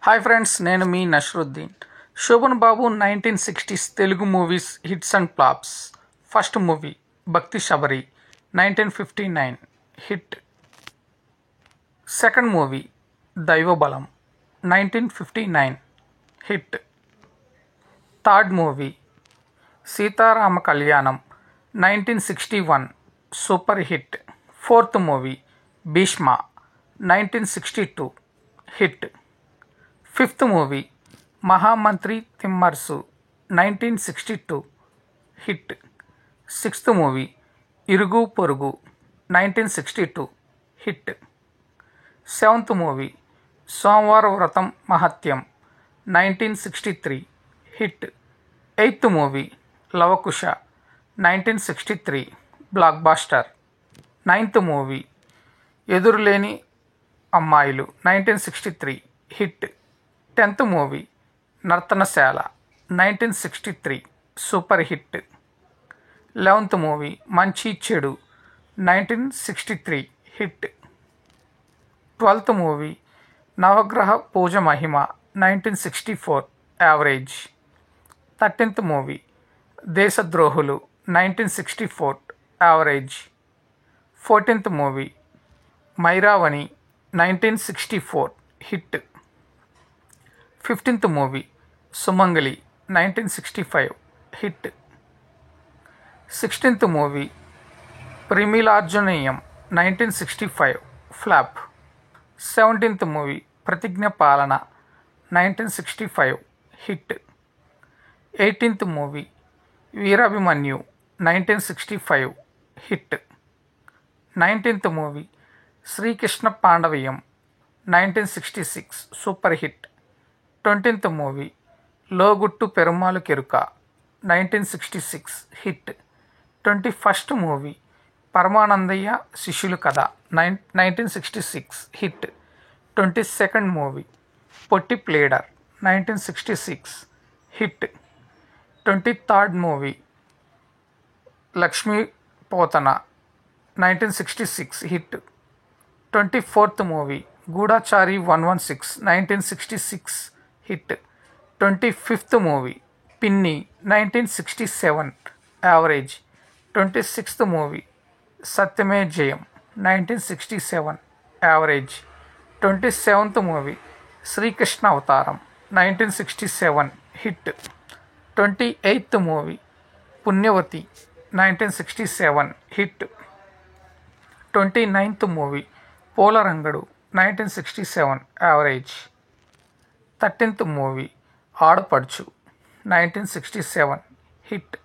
Hi friends, నేను మీ Nasruddin. Shobhan Babu 1960s Telugu movies hits and flops. First movie Bhakti Sabari 1959 hit. Second movie Daivabalam 1959 hit. Third movie Seetharama Kalyanam 1961 super hit. Fourth movie Bhishma 1962 hit. Fifth movie Mahamantri Timmarusu 1962 hit. Sixth movie ఇరుగు పొరుగు 1962 hit. Seventh movie Somavara Vratam Mahatyam 1963 hit. Eighth movie Lavakusa 1963 blockbuster. Ninth movie Edureleni Ammayilu 1963 hit. 10th movie Nartanasala 1963 super hit. 11th movie Manchi Chedu 1963 hit. 12th movie Navagraha Pooja Mahima 1964 average. 13th movie Deshadrohulu 1964 average. 14th movie Mairavana 1964 hit. 15th movie Sumangali 1965 hit. 16th movie Premilarjuneeyam 1965 flop. 17th movie Pratigna Palana 1965 hit. 18th movie Veerabhimanyu 1965 hit. 19th movie Srikrishna Pandaveeyam 1966 super hit. 20th movie Loguttu Perumal Keruka 1966 hit. 21st movie Paramanandayya Sishyula Katha 1966 hit. 22nd movie Potti pleader 1966 hit. 23rd movie లక్ష్మీపోతన 1966 hit. 24th movie Goodachari 116 1966 hit. 25th movie పిన్ని 1967 average. 26th movie సత్యమే జయం 1967 average. 27th movie శ్రీకృష్ణ Krishna 1967 hit. 28th movie Punyavathi 1967 hit. 29th movie Polarangadu 1967 average. 13th movie Aadapaduchu 1967 hit.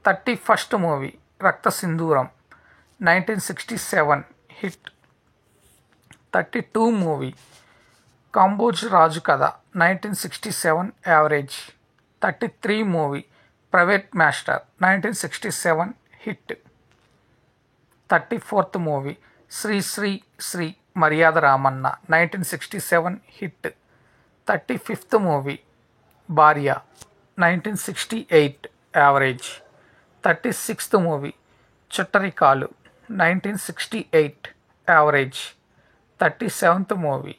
31st movie రక్త సింధూరం 1967 hit. 32 movie Kamboj Raju Katha 1967 average. 33 movie private master 1967 hit. 34th movie Sri Sri Sri Maryada Ramanna 1967 hit. 35th movie Bharya 1968 average. 36th movie Chuttarikalu 1968 average. 37th movie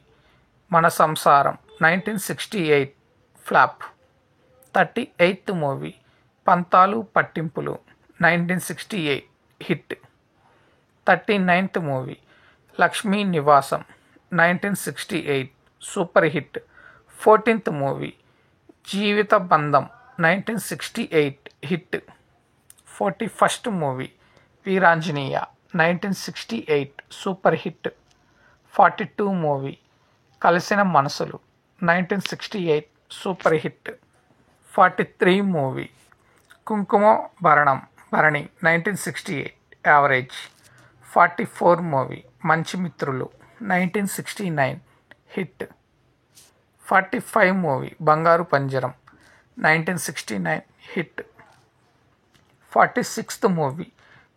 Mana Samsaram 1968 flop. 38th movie పంతాలు పట్టింపులు 1968 hit. 39th movie Lakshmi నివాసం 1968 super hit. 14th movie జీవిత బంధం 1968 hit. 41st movie Veeranjaneya 1968 super hit. 42 movie కలిసిన మనసులు 1968 super hit. 43 movie కుంకుమ Bharani 1968 average. 44 movie మంచి మిత్రులు 1969 hit. 45 movie బంగారు పంజరం 1969 hit. 46th movie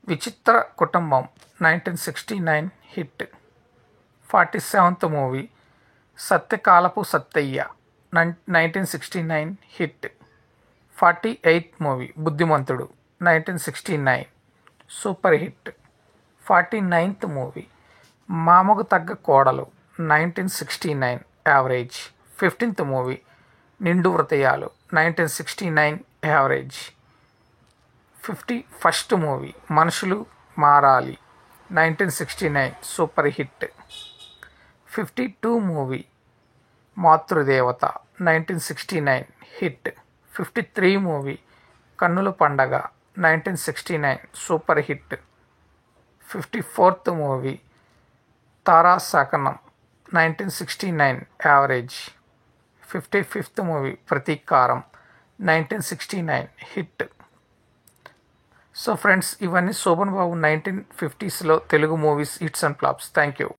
Vichitra Kutumbam 1969 hit. 47th movie Satyakalapu Sattayya 1969 hit. 48th movie Buddhimantudu 1969 super hit. 49th movie మామకు తగ్గ కోడలు 1969 యావరేజ్. 15th మూవీ నిండు హృదయాలు 1969 average. 51st movie Manushulu Marali 1969 super hit. 52 movie Matrudevata 1969 hit. 53 movie Kannula Panduga 1969 super hit. 54th movie Tarasasankam 1969 average. 55th movie Pratikaram 1969 hit. So friends, ఇవన్నీ Shobhan Babu 1950s Telugu movies hits and flops. Thank you.